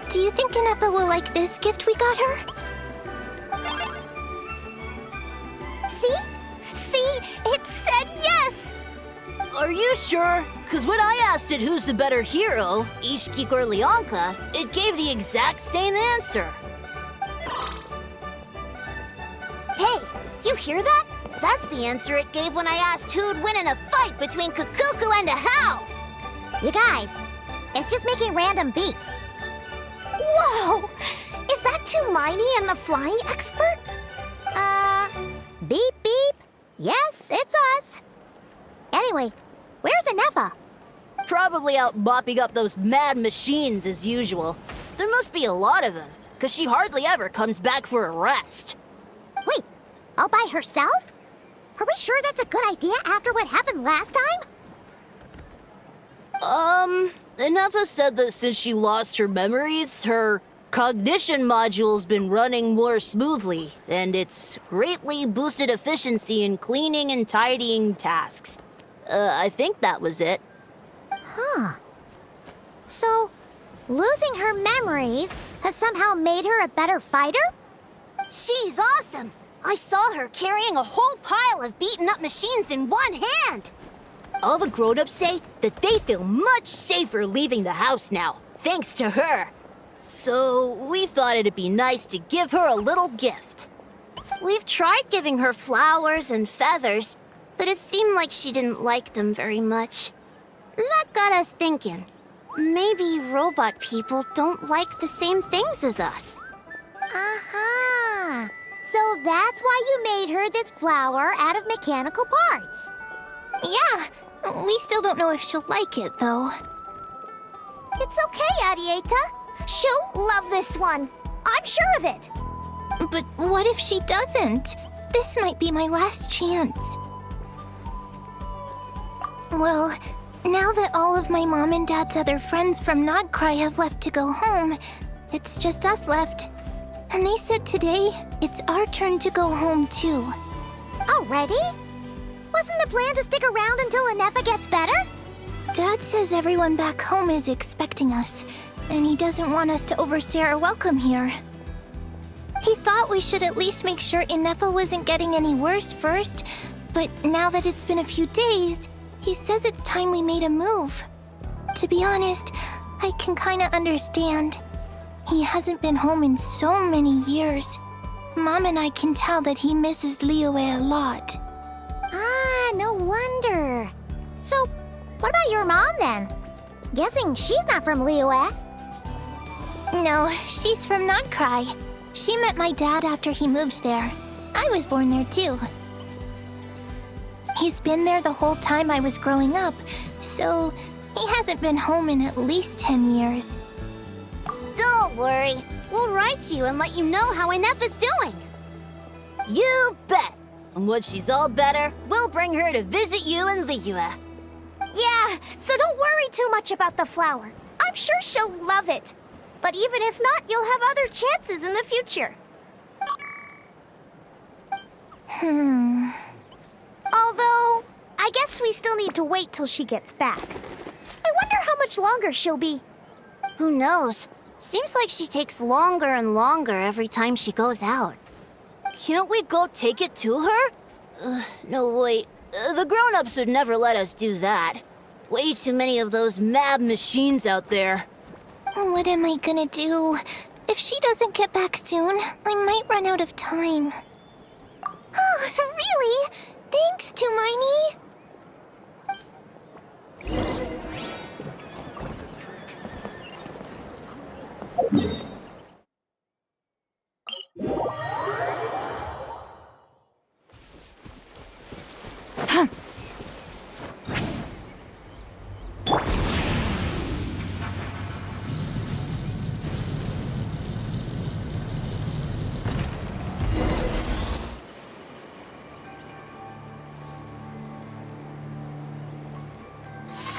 Do you think Inefa will like this gift we got her? See? See? It said yes! Are you sure? Because when I asked it who's the better hero, Ishiki or Leonka, it gave the exact same answer. Hey, you hear that? That's the answer it gave when I asked who'd win in a fight between Kukuku and a How. You guys, it's just making random beeps. Whoa! Is that Tumaini and the flying expert? Beep beep. Yes, it's us. Anyway, where's Inefa? Probably out mopping up those mad machines as usual. There must be a lot of them, because she hardly ever comes back for a rest. Wait, all by herself? Are we sure that's a good idea after what happened last time? Inefa said that since she lost her memories, her cognition module's been running more smoothly, and it's greatly boosted efficiency in cleaning and tidying tasks. I think that was it. Huh. So, losing her memories has somehow made her a better fighter? She's awesome! I saw her carrying a whole pile of beaten-up machines in one hand! All the grown-ups say that they feel much safer leaving the house now, thanks to her. So we thought it'd be nice to give her a little gift. We've tried giving her flowers and feathers, but it seemed like she didn't like them very much. That got us thinking. Maybe robot people don't like the same things as us. Aha! So that's why you made her this flower out of mechanical parts. Yeah, we still don't know if she'll like it, though. It's okay, Ardiendo. She'll love this one. I'm sure of it. But what if she doesn't? This might be my last chance. Well, now that all of my mom and dad's other friends from Nodcry have left to go home, it's just us left. And they said today, it's our turn to go home too. Already? Wasn't the plan to stick around until Inefa gets better? Dad says everyone back home is expecting us, and he doesn't want us to overstay our welcome here. He thought we should at least make sure Inefa wasn't getting any worse first, but now that it's been a few days, he says it's time we made a move. To be honest, I can kinda understand. He hasn't been home in so many years. Mom and I can tell that he misses Liyue a lot. Ah, no wonder. So, what about your mom then? Guessing she's not from Liyue. No, she's from Nodcry. She met my dad after he moved there. I was born there too. He's been there the whole time I was growing up, so he hasn't been home in at least 10 years. Don't worry. We'll write to you and let you know how Inefa's doing. You bet! And when she's all better, we'll bring her to visit you in Liyue. Yeah, so don't worry too much about the flower. I'm sure she'll love it. But even if not, you'll have other chances in the future. Although, I guess we still need to wait till she gets back. I wonder how much longer she'll be. Who knows? Seems like she takes longer and longer every time she goes out. Can't we go take it to her? No, wait. The grown-ups would never let us do that. Way too many of those mad machines out there. What am I gonna do? If she doesn't get back soon, I might run out of time. Oh, really? Thanks, Tumaini.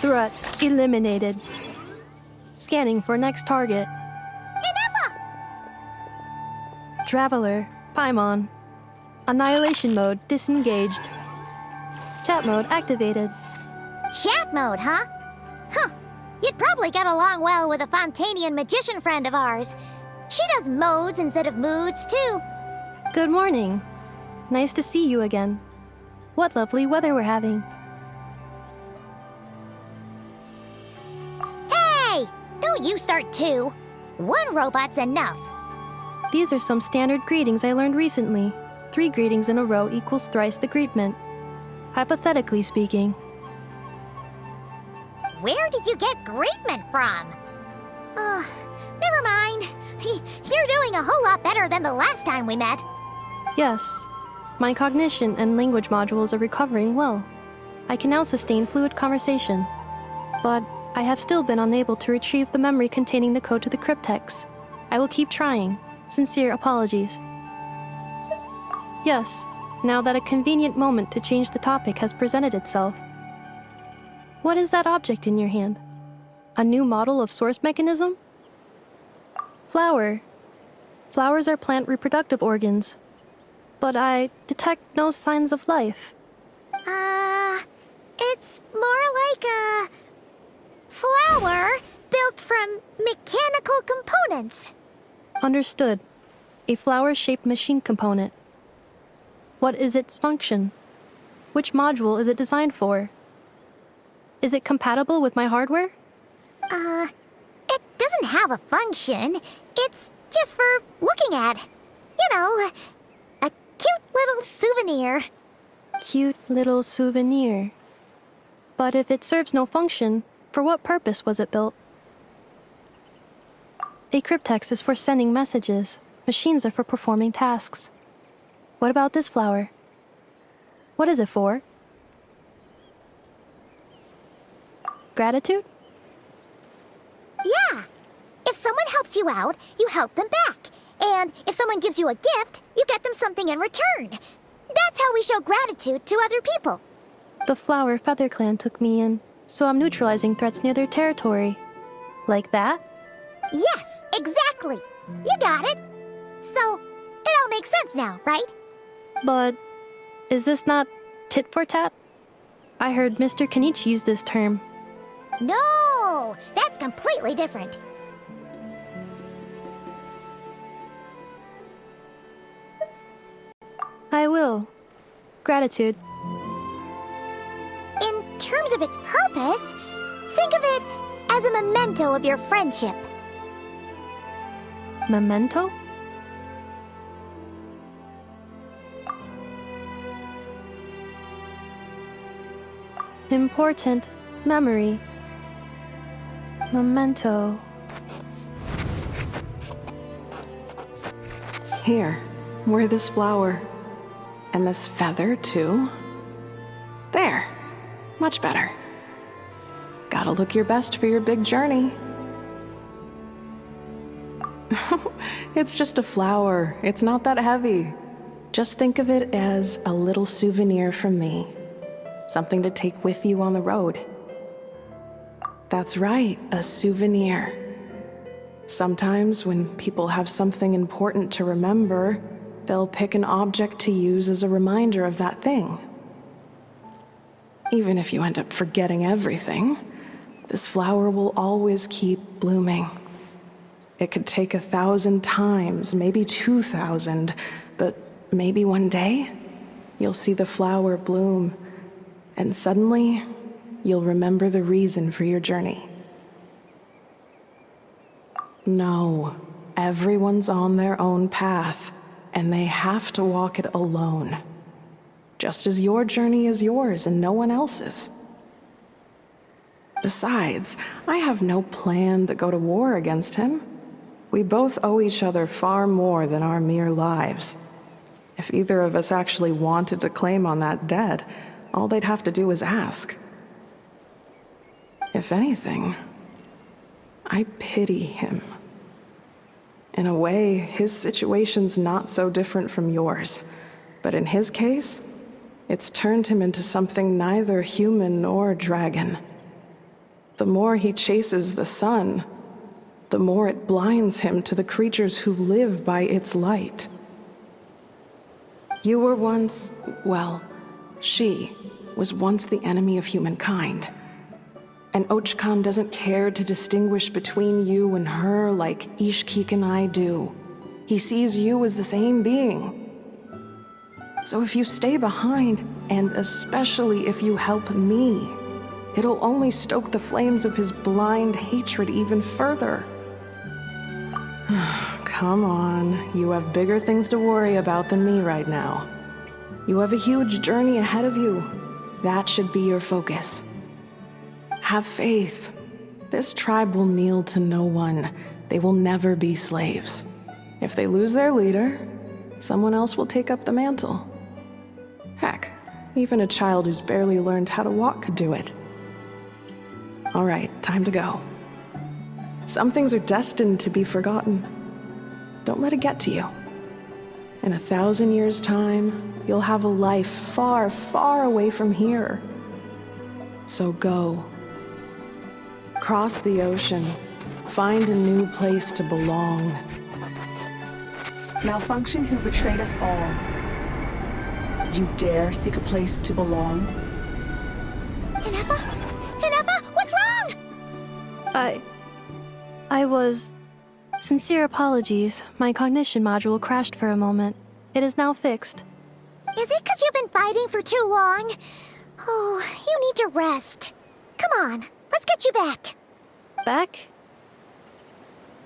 Threat eliminated. Scanning for next target. Inefa! Traveler Paimon. Annihilation mode disengaged. Chat mode activated. Chat mode, huh? Huh. You'd probably get along well with a Fontanian magician friend of ours. She does modes instead of moods, too. Good morning. Nice to see you again. What lovely weather we're having. Hey! Don't you start too. One robot's enough. These are some standard greetings I learned recently. 3 greetings in a row equals thrice the greetment. Hypothetically speaking. Where did you get greetment from? Never mind. You're doing a whole lot better than the last time we met. Yes. My cognition and language modules are recovering well. I can now sustain fluid conversation. But I have still been unable to retrieve the memory containing the code to the cryptex. I will keep trying. Sincere apologies. Yes, now that a convenient moment to change the topic has presented itself. What is that object in your hand? A new model of source mechanism? Flower. Flowers are plant reproductive organs. But I detect no signs of life. It's more like a flower built from mechanical components. Understood. A flower-shaped machine component. What is its function? Which module is it designed for? Is it compatible with my hardware? It doesn't have a function. It's just for looking at. You know, a cute little souvenir. Cute little souvenir. But if it serves no function, for what purpose was it built? A cryptex is for sending messages. Machines are for performing tasks. What about this flower? What is it for? Gratitude? Yeah. If someone helps you out, you help them back. And if someone gives you a gift, you get them something in return. That's how we show gratitude to other people. The Flower Feather Clan took me in, so I'm neutralizing threats near their territory. Like that? Yes, exactly. You got it. So, it all makes sense now, right? But is this not tit for tat? I heard Mr. Kenichi use this term. No, that's completely different. I will. Gratitude. In terms of its purpose, think of it as a memento of your friendship. Memento? Important memory. Memento. Here, wear this flower. And this feather, too. There. Much better. Gotta look your best for your big journey. It's just a flower. It's not that heavy. Just think of it as a little souvenir from me. Something to take with you on the road. That's right, a souvenir. Sometimes when people have something important to remember, they'll pick an object to use as a reminder of that thing. Even if you end up forgetting everything, this flower will always keep blooming. It could take 1,000 times, maybe 2,000, but maybe one day, you'll see the flower bloom, and suddenly, you'll remember the reason for your journey. No, everyone's on their own path, and they have to walk it alone. Just as your journey is yours and no one else's. Besides, I have no plan to go to war against him. We both owe each other far more than our mere lives. If either of us actually wanted to claim on that debt, all they'd have to do is ask. If anything, I pity him. In a way, his situation's not so different from yours. But in his case, it's turned him into something neither human nor dragon. The more he chases the sun, the more it blinds him to the creatures who live by its light. You were once, well, she was once the enemy of humankind. And Ochkan doesn't care to distinguish between you and her like Ishkik and I do. He sees you as the same being. So if you stay behind, and especially if you help me, it'll only stoke the flames of his blind hatred even further. Come on, you have bigger things to worry about than me right now. You have a huge journey ahead of you. That should be your focus. Have faith. This tribe will kneel to no one. They will never be slaves. If they lose their leader, someone else will take up the mantle. Heck, even a child who's barely learned how to walk could do it. All right, time to go. Some things are destined to be forgotten. Don't let it get to you. In 1,000 years' time, you'll have a life far, far away from here. So go. Cross the ocean. Find a new place to belong. Malfunction who betrayed us all. You dare seek a place to belong? Hinefa? Hinefa, what's wrong? I was... Sincere apologies. My cognition module crashed for a moment. It is now fixed. Is it because you've been fighting for too long? Oh, you need to rest. Come on, let's get you back. Back?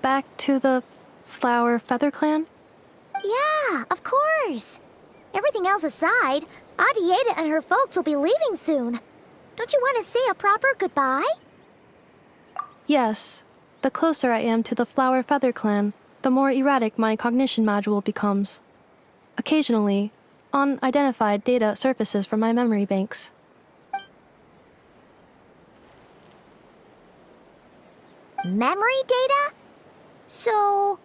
Back to the Flower Feather Clan? Yeah, of course. Everything else aside, Ardiendo and her folks will be leaving soon. Don't you want to say a proper goodbye? Yes. The closer I am to the Flower Feather Clan, the more erratic my cognition module becomes. Occasionally, unidentified data surfaces from my memory banks. Memory data? So,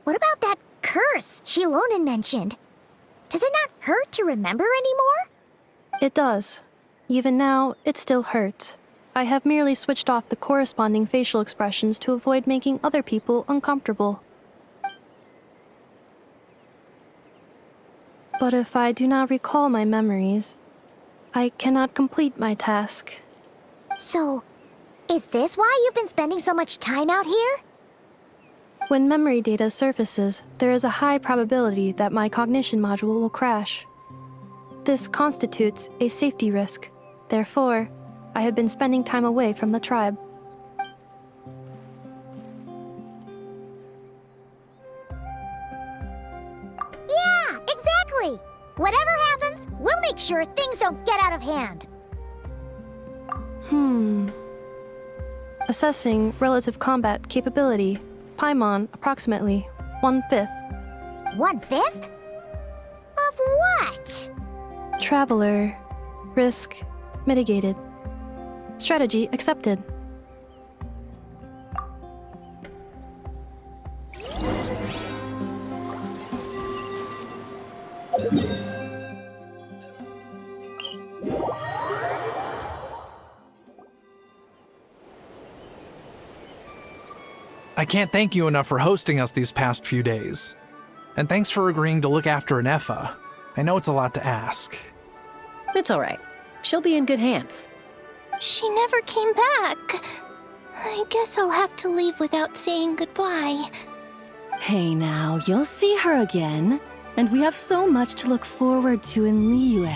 what about that curse Shilonen mentioned? Does it not hurt to remember anymore? It does. Even now, it still hurts. I have merely switched off the corresponding facial expressions to avoid making other people uncomfortable. But if I do not recall my memories, I cannot complete my task. So, is this why you've been spending so much time out here? When memory data surfaces, there is a high probability that my cognition module will crash. This constitutes a safety risk. Therefore, I have been spending time away from the tribe. Yeah, exactly! Whatever happens, we'll make sure things don't get out of hand. Assessing relative combat capability. Paimon, approximately 1/5. 1/5? Of what? Traveler. Risk mitigated. Strategy accepted. I can't thank you enough for hosting us these past few days. And thanks for agreeing to look after Anefa. I know it's a lot to ask. It's all right. She'll be in good hands. She never came back. I guess I'll have to leave without saying goodbye. Hey now, you'll see her again. And we have so much to look forward to in Liyue.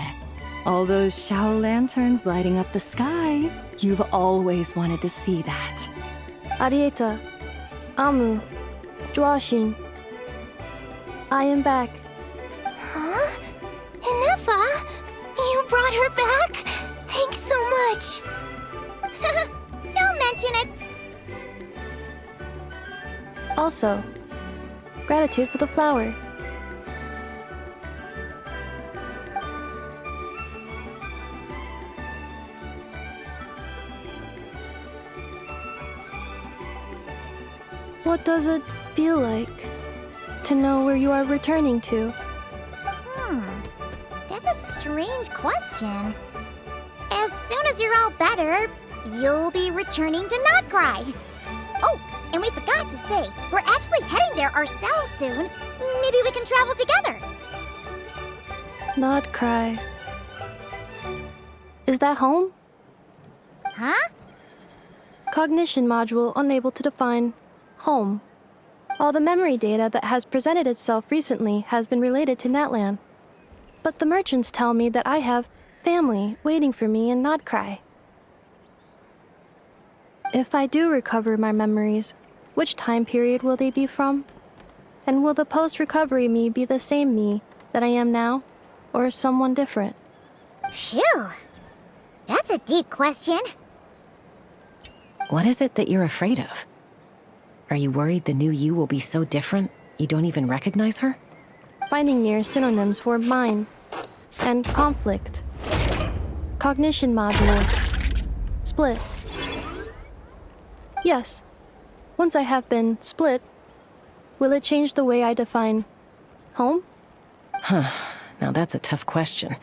All those Shao lanterns lighting up the sky. You've always wanted to see that. Arieta. Amu. Joashin. I am back. Huh? Inefa? You brought her back? Thanks so much. Don't mention it. Also, gratitude for the flower. What does it feel like to know where you are returning to? That's a strange question. As soon as you're all better, you'll be returning to Not Cry. Oh, and we forgot to say, we're actually heading there ourselves soon. Maybe we can travel together. Not cry. Is that home? Huh? Cognition module unable to define home. All the memory data that has presented itself recently has been related to Natlan. But the merchants tell me that I have family waiting for me in Nodcry. If I do recover my memories, which time period will they be from? And will the post-recovery me be the same me that I am now, or someone different? Phew. That's a deep question. What is it that you're afraid of? Are you worried the new you will be so different you don't even recognize her? Finding near synonyms for mine and conflict. Cognition module. Split. Yes. Once I have been split, will it change the way I define home? Huh. Now that's a tough question.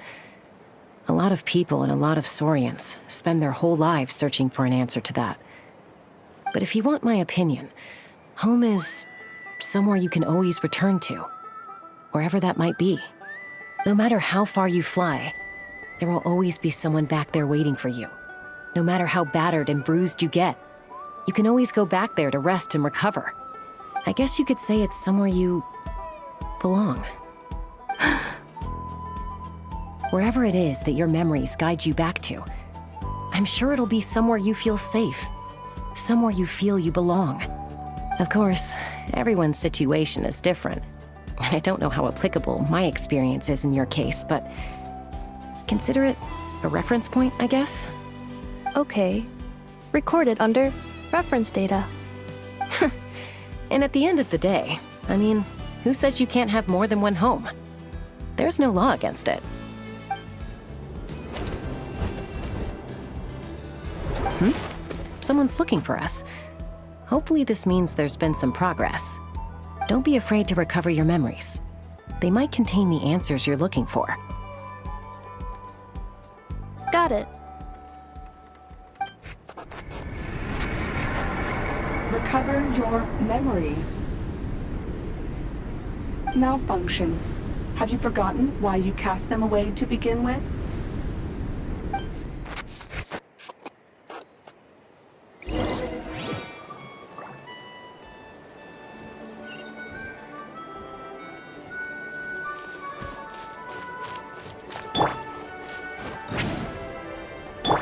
A lot of people and a lot of Saurians spend their whole lives searching for an answer to that. But if you want my opinion, home is somewhere you can always return to, wherever that might be. No matter how far you fly, there will always be someone back there waiting for you. No matter how battered and bruised you get, you can always go back there to rest and recover. I guess you could say it's somewhere you belong. Wherever it is that your memories guide you back to, I'm sure it'll be somewhere you feel safe, somewhere you feel you belong. Of course, everyone's situation is different, and I don't know how applicable my experience is in your case, but consider it a reference point, I guess? Okay. Recorded under reference data. And at the end of the day, I mean, who says you can't have more than one home? There's no law against it. Someone's looking for us. Hopefully this means there's been some progress. Don't be afraid to recover your memories. They might contain the answers you're looking for. Got it. Recover your memories. Malfunction. Have you forgotten why you cast them away to begin with?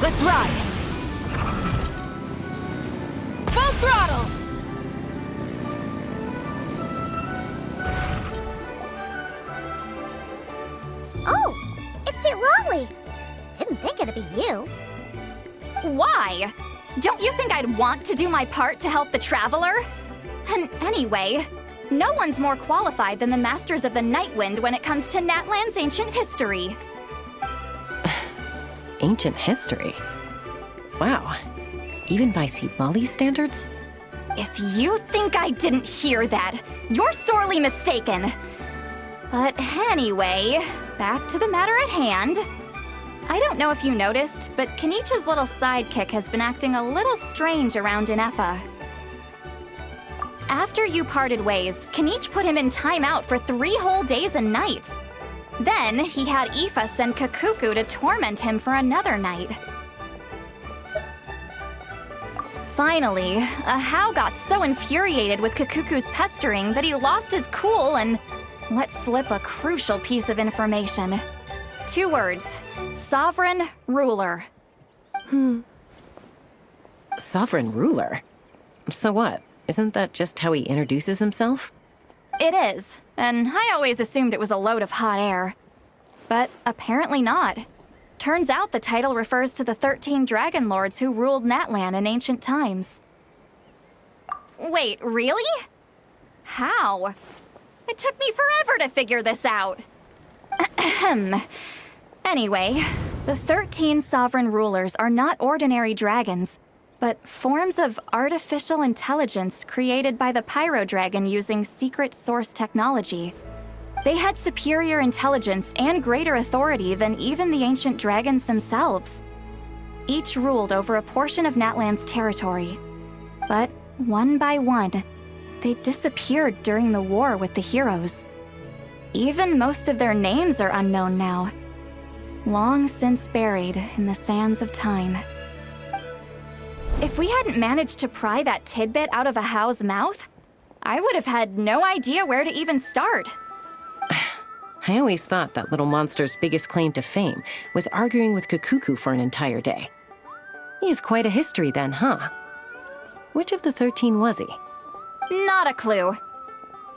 Let's ride! Full throttle! Oh, it's Lolly. Didn't think it'd be you. Why? Don't you think I'd want to do my part to help the Traveler? And anyway, no one's more qualified than the Masters of the Nightwind when it comes to Natlan's ancient history. Ancient history? Wow. Even by Lolly's standards? If you think I didn't hear that, you're sorely mistaken. But anyway, back to the matter at hand. I don't know if you noticed, but Kenichi's little sidekick has been acting a little strange around Inefa. After you parted ways, Kenichi put him in timeout for 3 whole days and nights. Then, he had Aoife send Kakuku to torment him for another night. Finally, Ahau got so infuriated with Kakuku's pestering that he lost his cool and let slip a crucial piece of information. 2 words. Sovereign Ruler. Sovereign ruler? So what? Isn't that just how he introduces himself? It is, and I always assumed it was a load of hot air. But apparently not. Turns out the title refers to the 13 Dragon Lords who ruled Natlan in ancient times. Wait, really? How? It took me forever to figure this out. Ahem. Anyway, the 13 sovereign rulers are not ordinary dragons, but forms of artificial intelligence created by the Pyro Dragon using secret source technology. They had superior intelligence and greater authority than even the ancient dragons themselves. Each ruled over a portion of Natlan's territory. But one by one, they disappeared during the war with the heroes. Even most of their names are unknown now. Long since buried in the sands of time. If we hadn't managed to pry that tidbit out of a How's mouth, I would have had no idea where to even start. I always thought that little monster's biggest claim to fame was arguing with Kakuku for an entire day. He has quite a history then, huh? Which of the 13 was he? Not a clue.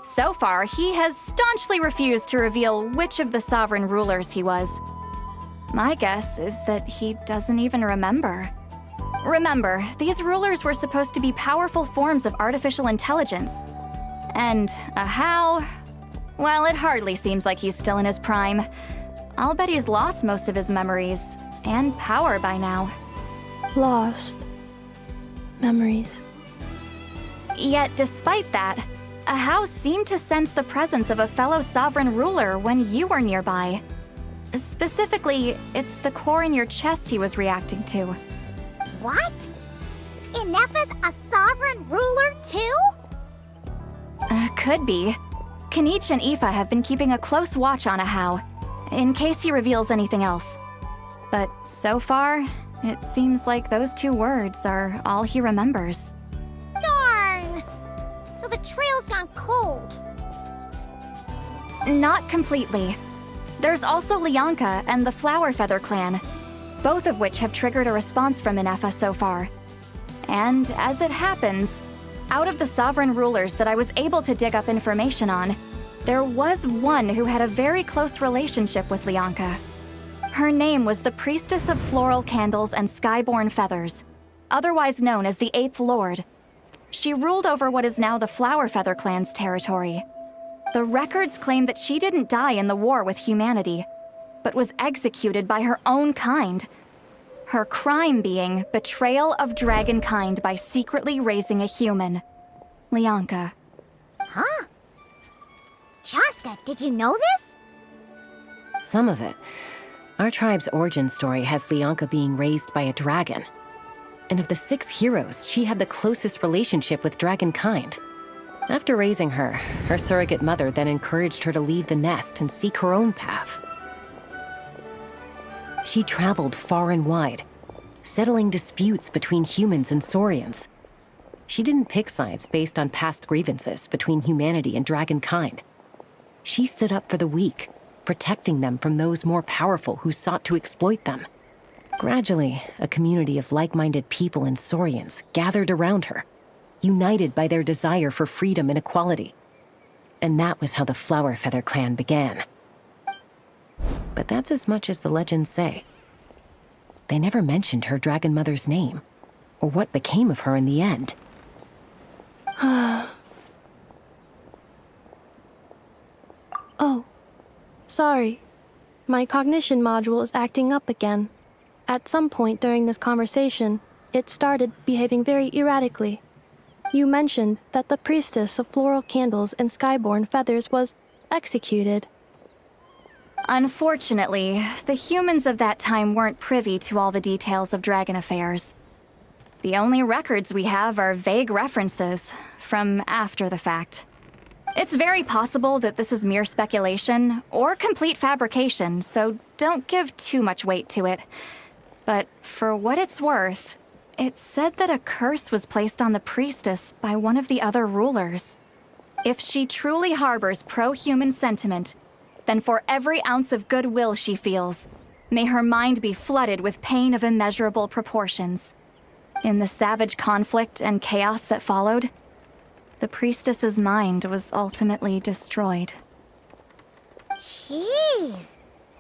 So far, he has staunchly refused to reveal which of the sovereign rulers he was. My guess is that he doesn't even remember. Remember, these rulers were supposed to be powerful forms of artificial intelligence. And a How? Well, it hardly seems like he's still in his prime. I'll bet he's lost most of his memories and power by now. Lost. Memories. Yet, despite that, a How seemed to sense the presence of a fellow sovereign ruler when you were nearby. Specifically, it's the core in your chest he was reacting to. What? Ineppa's a sovereign ruler too? Could be. Kanich and Aoife have been keeping a close watch on a How, in case he reveals anything else. But so far, it seems like those 2 words are all he remembers. Darn! So the trail's gone cold. Not completely. There's also Lianka and the Flower Feather clan, both of which have triggered a response from Ineppa so far. And as it happens, out of the sovereign rulers that I was able to dig up information on, there was one who had a very close relationship with Lianka. Her name was the Priestess of Floral Candles and Skyborn Feathers, otherwise known as the 8th Lord. She ruled over what is now the Flower Feather clan's territory. The records claim that she didn't die in the war with humanity, but was executed by her own kind. Her crime being betrayal of dragonkind by secretly raising a human. Lianka. Huh? Chaska, did you know this? Some of it. Our tribe's origin story has Lianka being raised by a dragon. And of the 6 heroes, she had the closest relationship with dragonkind. After raising her, her surrogate mother then encouraged her to leave the nest and seek her own path. She traveled far and wide, settling disputes between humans and Saurians. She didn't pick sides based on past grievances between humanity and dragonkind. She stood up for the weak, protecting them from those more powerful who sought to exploit them. Gradually, a community of like-minded people and Saurians gathered around her, united by their desire for freedom and equality. And that was how the Flower Feather clan began. But that's as much as the legends say. They never mentioned her dragon mother's name, or what became of her in the end. Oh, sorry. My cognition module is acting up again. At some point during this conversation, it started behaving very erratically. You mentioned that the Priestess of Floral Candles and Skyborn Feathers was executed. Unfortunately, the humans of that time weren't privy to all the details of dragon affairs. The only records we have are vague references from after the fact. It's very possible that this is mere speculation or complete fabrication, so don't give too much weight to it. But for what it's worth, it's said that a curse was placed on the priestess by one of the other rulers. If she truly harbors pro-human sentiment, then for every ounce of goodwill she feels, may her mind be flooded with pain of immeasurable proportions. In the savage conflict and chaos that followed, the priestess's mind was ultimately destroyed. Jeez,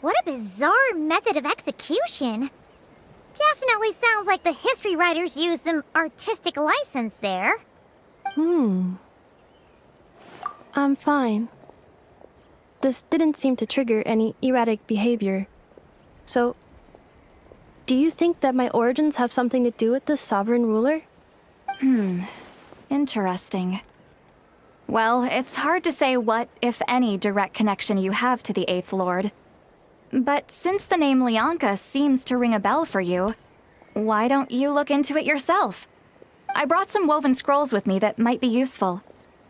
what a bizarre method of execution. Definitely sounds like the history writers used some artistic license there. I'm fine. This didn't seem to trigger any erratic behavior. So, do you think that my origins have something to do with this sovereign ruler? Interesting. Well, it's hard to say what, if any, direct connection you have to the 8th Lord. But since the name Lianka seems to ring a bell for you, why don't you look into it yourself? I brought some woven scrolls with me that might be useful.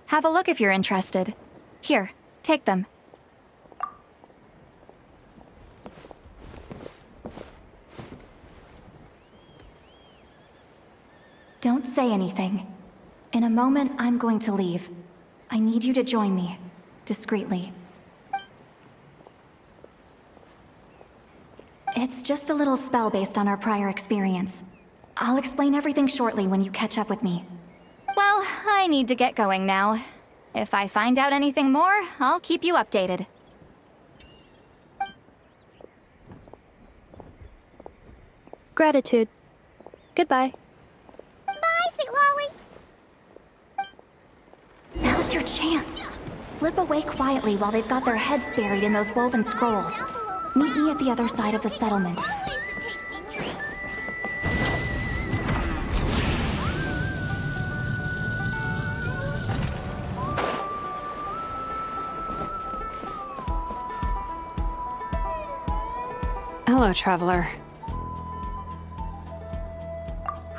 Have a look if you're interested. Here, take them. Don't say anything. In a moment, I'm going to leave. I need you to join me, discreetly. It's just a little spell based on our prior experience. I'll explain everything shortly when you catch up with me. Well, I need to get going now. If I find out anything more, I'll keep you updated. Gratitude. Goodbye. Bye, Sweet Lolly. Now's your chance. Slip away quietly while they've got their heads buried in those woven scrolls. Meet me at the other side of the settlement. Hello, traveler.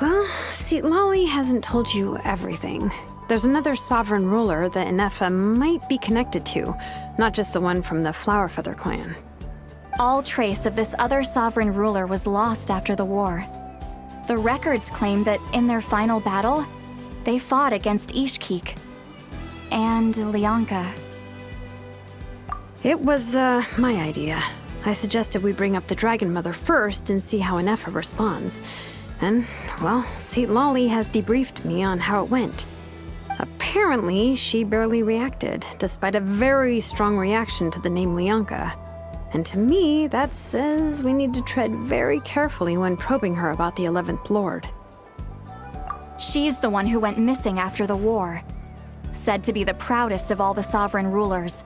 Well, see, Lolly hasn't told you everything. There's another sovereign ruler that Inefa might be connected to, not just the one from the Flower Feather clan. All trace of this other sovereign ruler was lost after the war. The records claim that in their final battle, they fought against Ishkik and Lianka. It was, my idea. I suggested we bring up the Dragon Mother first and see how Inefa responds. And, well, see, Lolly has debriefed me on how it went. Apparently, she barely reacted, despite a very strong reaction to the name Lianka. And to me, that says we need to tread very carefully when probing her about the 11th Lord. She's the one who went missing after the war. Said to be the proudest of all the sovereign rulers,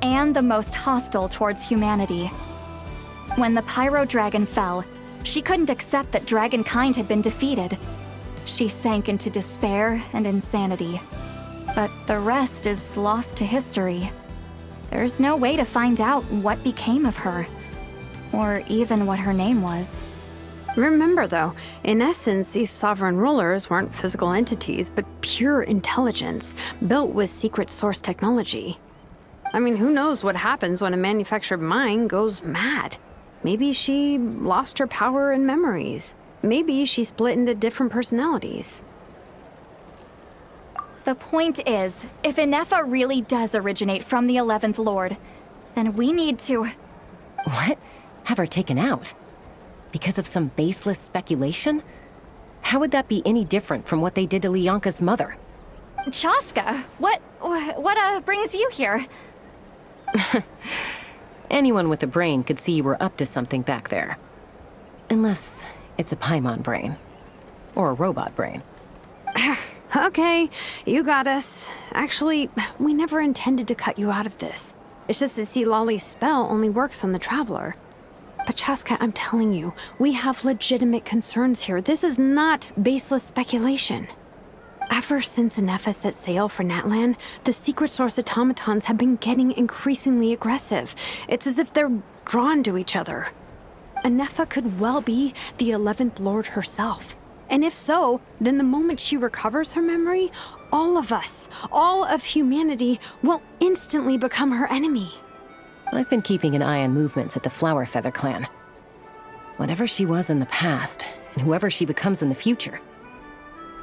and the most hostile towards humanity. When the Pyro Dragon fell, she couldn't accept that dragonkind had been defeated. She sank into despair and insanity. But the rest is lost to history. There's no way to find out what became of her, or even what her name was. Remember, though, in essence, these sovereign rulers weren't physical entities, but pure intelligence, built with secret source technology. I mean, who knows what happens when a manufactured mind goes mad? Maybe she lost her power and memories. Maybe she split into different personalities. The point is, if Inefa really does originate from the 11th Lord, then we need to... What? Have her taken out? Because of some baseless speculation? How would that be any different from what they did to Lianka's mother? Chaska, what brings you here? Anyone with a brain could see you were up to something back there. Unless it's a Paimon brain. Or a robot brain. Okay, you got us. Actually, we never intended to cut you out of this. It's just that see, Lolly's spell only works on the Traveler. But Chaska, I'm telling you, we have legitimate concerns here. This is not baseless speculation. Ever since Inefa set sail for Natlan, the secret source automatons have been getting increasingly aggressive. It's as if they're drawn to each other. Inefa could well be the 11th Lord herself. And if so, then the moment she recovers her memory, all of us, all of humanity, will instantly become her enemy. I've been keeping an eye on movements at the Flower Feather clan. Whatever she was in the past, and whoever she becomes in the future,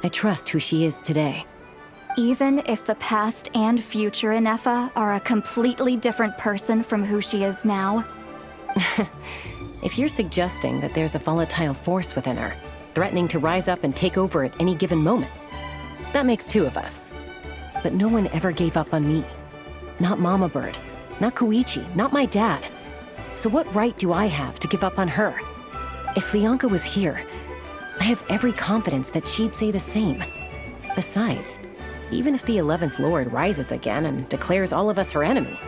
I trust who she is today. Even if the past and future Inefa are a completely different person from who she is now? If you're suggesting that there's a volatile force within her, threatening to rise up and take over at any given moment, that makes two of us. But no one ever gave up on me. Not Mama Bird, not Koichi, not my dad. So what right do I have to give up on her? If Lianka was here, I have every confidence that she'd say the same. Besides, even if the 11th Lord rises again and declares all of us her enemy,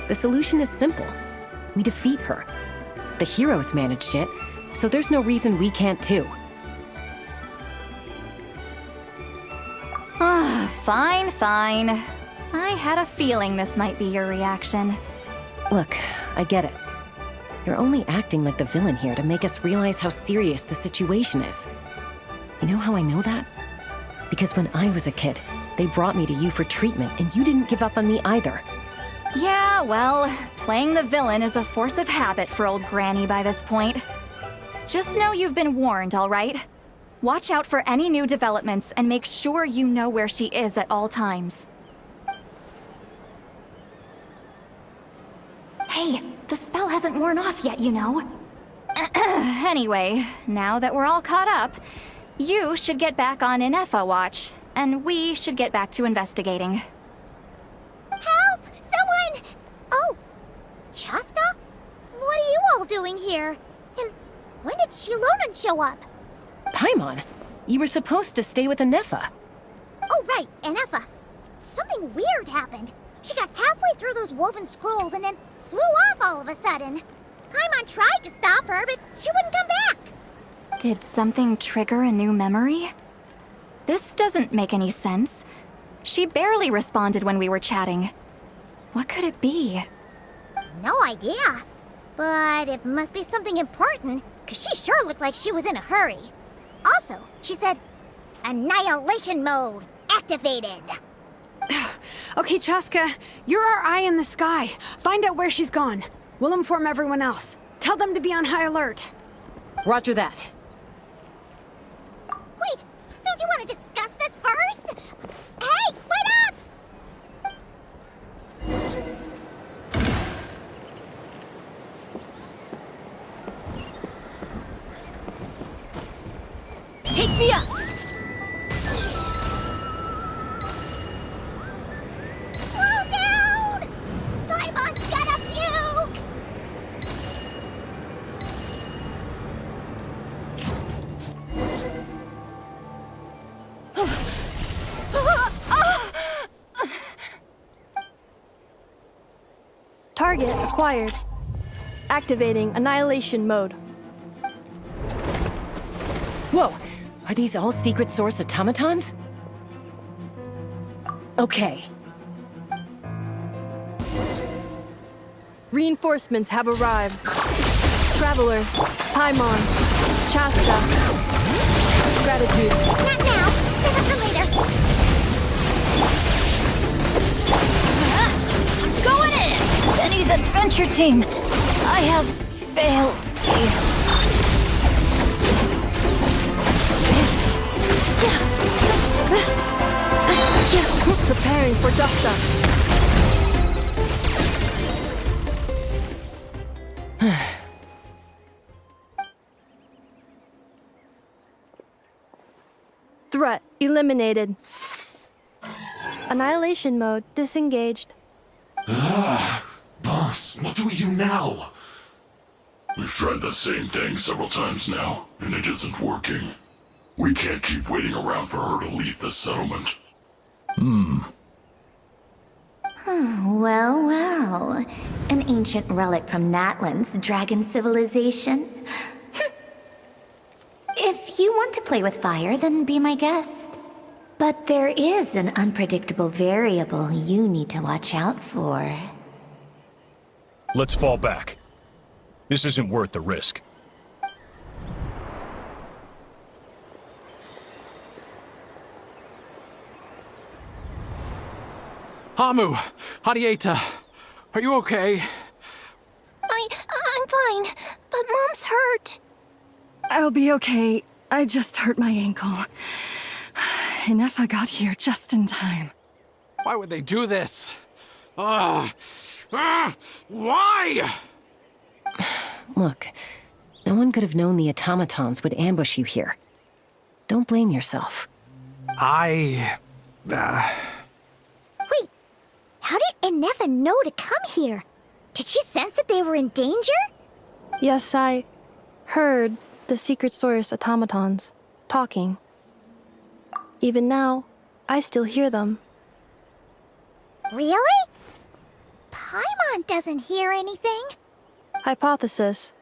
the solution is simple. We defeat her. The heroes managed it, so there's no reason we can't too. Fine, fine. I had a feeling this might be your reaction. Look, I get it. You're only acting like the villain here to make us realize how serious the situation is. You know how I know that? Because when I was a kid, they brought me to you for treatment, and you didn't give up on me either. Yeah, well, playing the villain is a force of habit for old Granny by this point. Just know you've been warned, all right? Watch out for any new developments and make sure you know where she is at all times. Hey, the spell hasn't worn off yet, you know. Anyway, now that we're all caught up, you should get back on Inefa watch, and we should get back to investigating. Help! Someone! Oh, Chaska? What are you all doing here? And when did Shilonan show up? Paimon, you were supposed to stay with Inefa. Oh, right, Inefa. Something weird happened. She got halfway through those woven scrolls and then flew off all of a sudden. Paimon tried to stop her, but she wouldn't come back. Did something trigger a new memory? This doesn't make any sense. She barely responded when we were chatting. What could it be? No idea. But it must be something important, because she sure looked like she was in a hurry. Also, she said, Annihilation mode activated. Okay, Chaska, you're our eye in the sky. Find out where she's gone. We'll inform everyone else. Tell them to be on high alert. Roger that. Wait, don't you want to discuss this first? Hey, wait up! Take me up! Slow down! Paimon's got a puke! Target acquired. Activating annihilation mode. Whoa, are these all secret source automatons? Okay. Reinforcements have arrived. Traveler, Paimon, Chaska. Gratitude. Not now. Save it for later. I'm going in! Benny's adventure team! I have failed you. Preparing for dust up. Threat eliminated. Annihilation mode disengaged. Boss, what do we do now? We've tried the same thing several times now, and it isn't working. We can't keep waiting around for her to leave the settlement. Well, well. An ancient relic from Natlan's dragon civilization. If you want to play with fire, then be my guest. But there is an unpredictable variable you need to watch out for. Let's fall back. This isn't worth the risk. Hamu! Ardiendo! Are you okay? I'm fine, but Mom's hurt. I'll be okay. I just hurt my ankle. Inefa got here just in time. Why would they do this? Why? Look, no one could have known the automatons would ambush you here. Don't blame yourself. Wait, how did Inefa know to come here? Did she sense that they were in danger? Yes, I heard the secret source automatons talking. Even now, I still hear them. Really? Paimon doesn't hear anything. Hypothesis.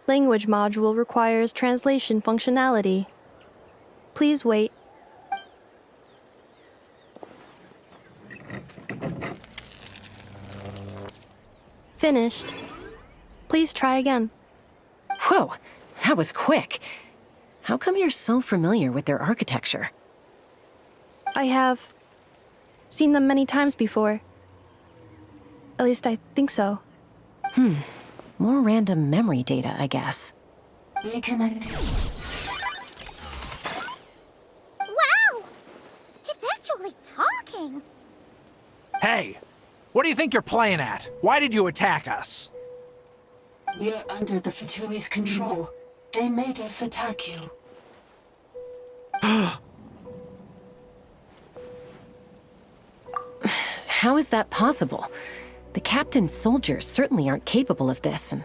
Language module requires translation functionality. Please wait. Finished. Please try again. Whoa, that was quick. How come you're so familiar with their architecture? I have seen them many times before. At least I think so. More random memory data, I guess. Reconnecting. Hey! What do you think you're playing at? Why did you attack us? We're under the Fatui's control. They made us attack you. How is that possible? The captain's soldiers certainly aren't capable of this, and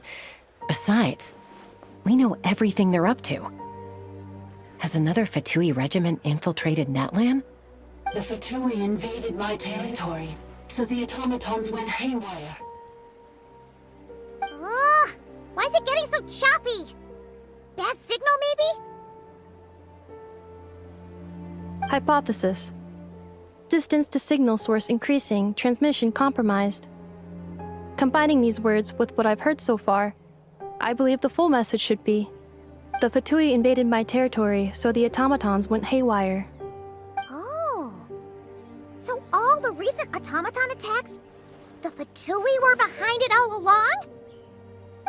besides, we know everything they're up to. Has another Fatui regiment infiltrated Natlan? The Fatui invaded my territory, so the automatons went haywire. Ugh! Why is it getting so choppy? Bad signal, maybe? Hypothesis. Distance to signal source increasing, transmission compromised. Combining these words with what I've heard so far, I believe the full message should be, the Fatui invaded my territory, so the automatons went haywire. Oh. So all the recent automaton attacks, the Fatui were behind it all along?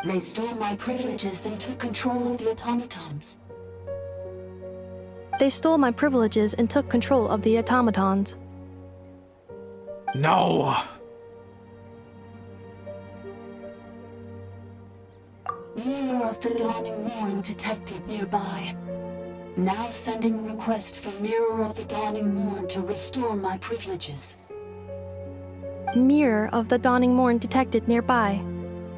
They stole my privileges and took control of the automatons. They stole my privileges and took control of the automatons. No! Mirror of the Dawning Morn detected nearby. Now sending request for Mirror of the Dawning Morn to restore my privileges. Mirror of the Dawning Morn detected nearby.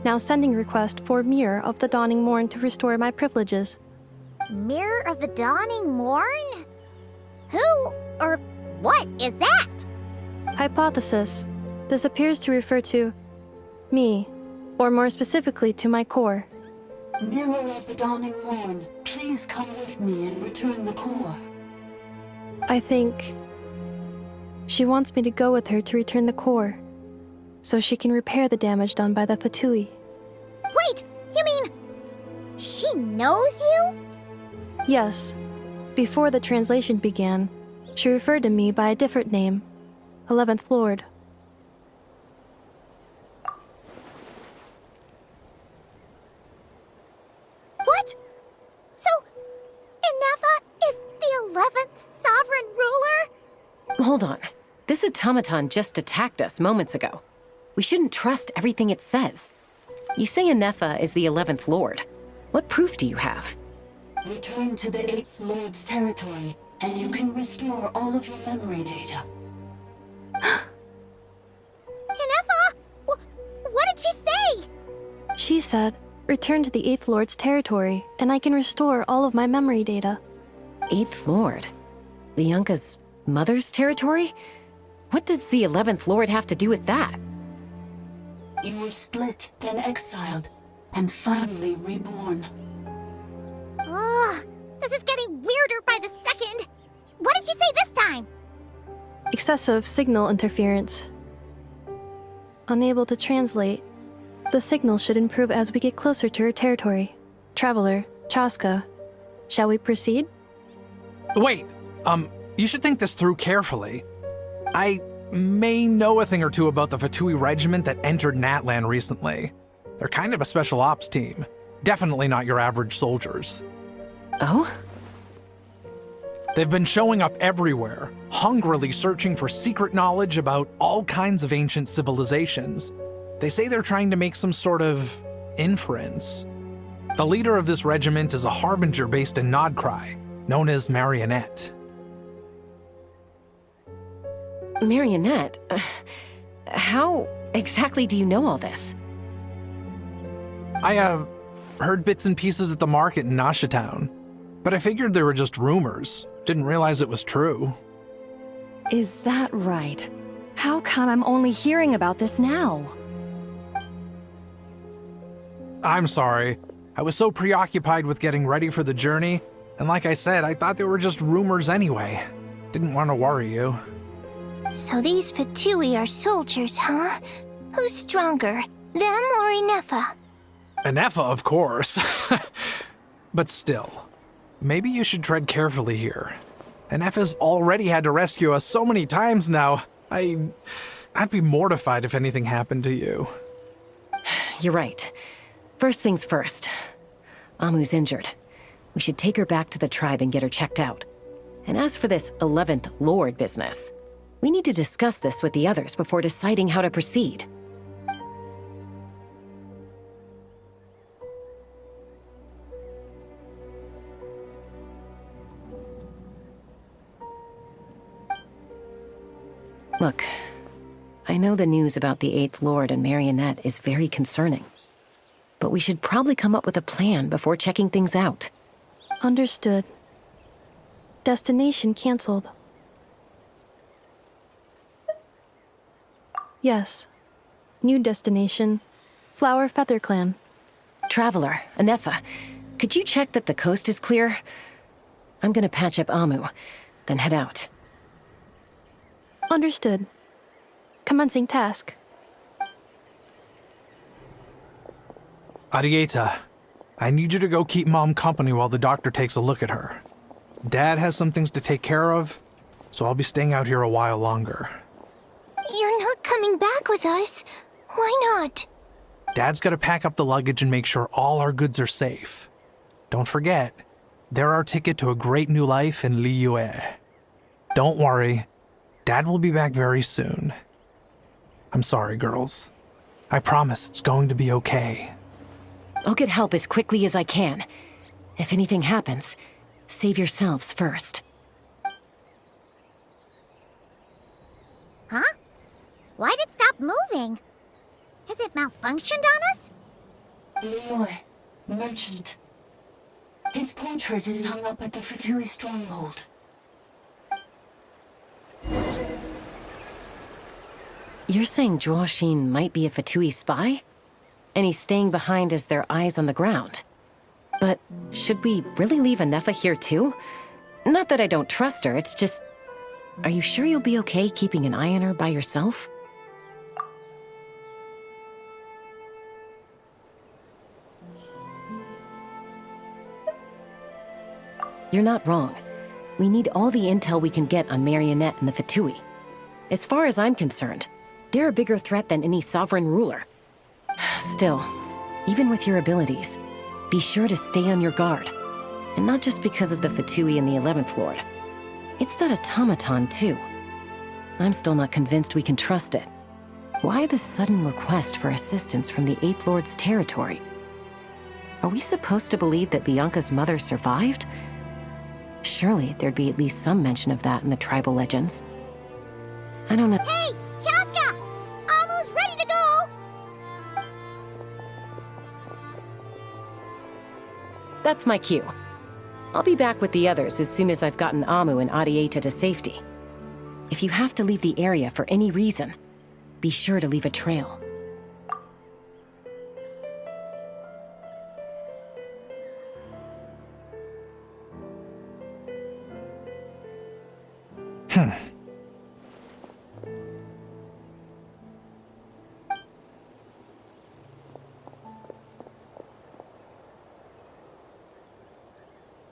Now sending request for Mirror of the Dawning Morn to restore my privileges. Mirror of the Dawning Morn? Who or what is that? Hypothesis. This appears to refer to me, or more specifically to my core. Mirror of the Dawning Morn, please come with me and return the core. I think she wants me to go with her to return the core, so she can repair the damage done by the Fatui. Wait, you mean she knows you? Yes. Before the translation began, she referred to me by a different name, 11th Lord. What? So, Inefa is the 11th sovereign ruler? Hold on. This automaton just attacked us moments ago. We shouldn't trust everything it says. You say Inefa is the 11th Lord. What proof do you have? Return to the 8th Lord's territory, and you can restore all of your memory data. Inefa? What did she say? She said, return to the 8th Lord's territory, and I can restore all of my memory data. 8th Lord? Lianka's mother's territory? What does the 11th Lord have to do with that? You were split, then exiled, and finally reborn. Ugh, this is getting weirder by the second. What did she say this time? Excessive signal interference. Unable to translate. The signal should improve as we get closer to her territory. Traveler, Chaska, shall we proceed? Wait, you should think this through carefully. I may know a thing or two about the Fatui regiment that entered Natlan recently. They're kind of a special ops team. Definitely not your average soldiers. Oh? They've been showing up everywhere, hungrily searching for secret knowledge about all kinds of ancient civilizations. They say they're trying to make some sort of inference. The leader of this regiment is a harbinger based in Nodcry, known as Marionette. Marionette? How exactly do you know all this? I, heard bits and pieces at the market in Nasha Town, but I figured they were just rumors. Didn't realize it was true. Is that right? How come I'm only hearing about this now? I'm sorry. I was so preoccupied with getting ready for the journey, and like I said, I thought they were just rumors anyway. Didn't want to worry you. So these Fatui are soldiers, huh? Who's stronger, them or Inefa? Inefa, of course. But still, maybe you should tread carefully here. Inefa's already had to rescue us so many times now. I'd be mortified if anything happened to you. You're right. First things first. Amu's injured. We should take her back to the tribe and get her checked out. And as for this 11th Lord business, We need to discuss this with the others before deciding how to proceed. Look, I know the news about the Eighth Lord and Marionette is very concerning, but we should probably come up with a plan before checking things out. Understood. Destination canceled. Yes. New destination, Flower Feather Clan. Traveler, Anefa, could you check that the coast is clear? I'm gonna patch up Amu, then head out. Understood. Commencing task. Arieta, I need you to go keep Mom company while the doctor takes a look at her. Dad has some things to take care of, so I'll be staying out here a while longer. You're not coming back with us. Why not? Dad's gotta pack up the luggage and make sure all our goods are safe. Don't forget, they're our ticket to a great new life in Liyue. Don't worry, Dad will be back very soon. I'm sorry, girls. I promise it's going to be okay. I'll get help as quickly as I can. If anything happens, save yourselves first. Huh? Why'd it stop moving? Has it malfunctioned on us? Liyue, merchant. His portrait is hung up at the Fatui stronghold. You're saying Zhuoxin might be a Fatui spy? And he's staying behind as their eyes on the ground. But should we really leave Anefa here too? Not that I don't trust her, it's just... Are you sure you'll be okay keeping an eye on her by yourself? You're not wrong. We need all the intel we can get on Marionette and the Fatui. As far as I'm concerned, they're a bigger threat than any sovereign ruler. Still, even with your abilities, be sure to stay on your guard. And not just because of the Fatui and the 11th Lord. It's that automaton, too. I'm still not convinced we can trust it. Why the sudden request for assistance from the 8th Lord's territory? Are we supposed to believe that Lianka's mother survived? Surely there'd be at least some mention of that in the tribal legends. I don't know. Hey, Chaska! Amu's ready to go! That's my cue. I'll be back with the others as soon as I've gotten Amu and Ardiendo to safety. If you have to leave the area for any reason, be sure to leave a trail.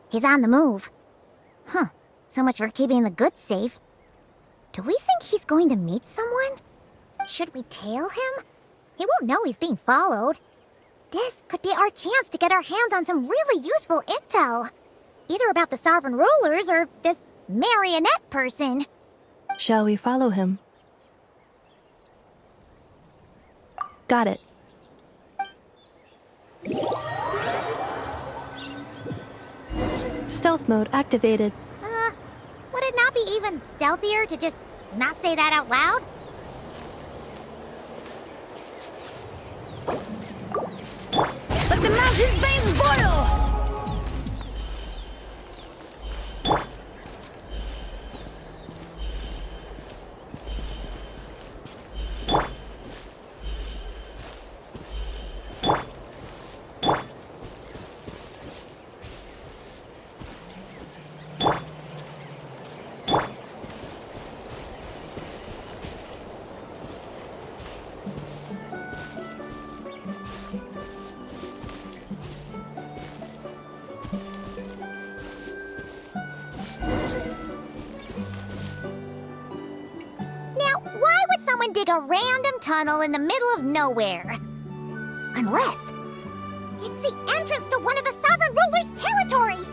He's on the move. Huh. So much for keeping the goods safe. Do we think he's going to meet someone? Should we tail him? He won't know he's being followed. This could be our chance to get our hands on some really useful intel. Either about the sovereign rulers or this marionette person. Shall we follow him? Got it. Stealth mode activated. Would it not be even stealthier to just not say that out loud? Let the mountain's veins boil! Dig a random tunnel in the middle of nowhere. Unless it's the entrance to one of the sovereign ruler's territories.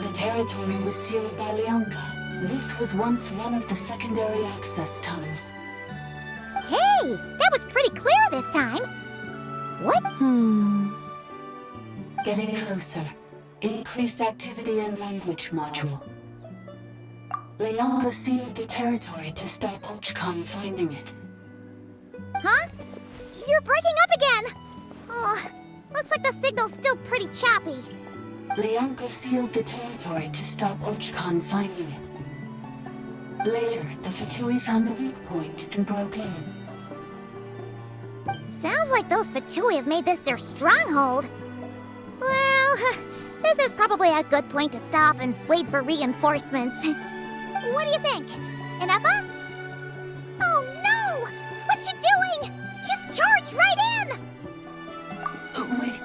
The territory was sealed by Lianka, This was once one of the secondary access tunnels. Hey, that was pretty clear this time. What? Getting closer. Increased activity in language module. Leonka sealed the territory to stop Ochkan finding it. Huh? You're breaking up again! Oh, looks like the signal's still pretty choppy. Leonka sealed the territory to stop Ochkan finding it. Later, the Fatui found the weak point and broke in. Sounds like those Fatui have made this their stronghold. Well, this is probably a good point to stop and wait for reinforcements. What do you think? Enefa? Oh no! What's she doing? She's charged right in! Wait.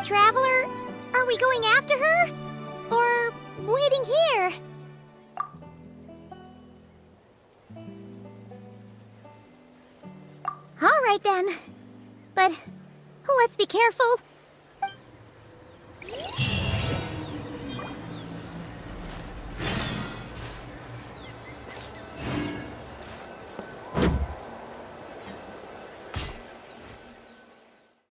Traveler, are we going after her? Or waiting here? All right then. But let's be careful.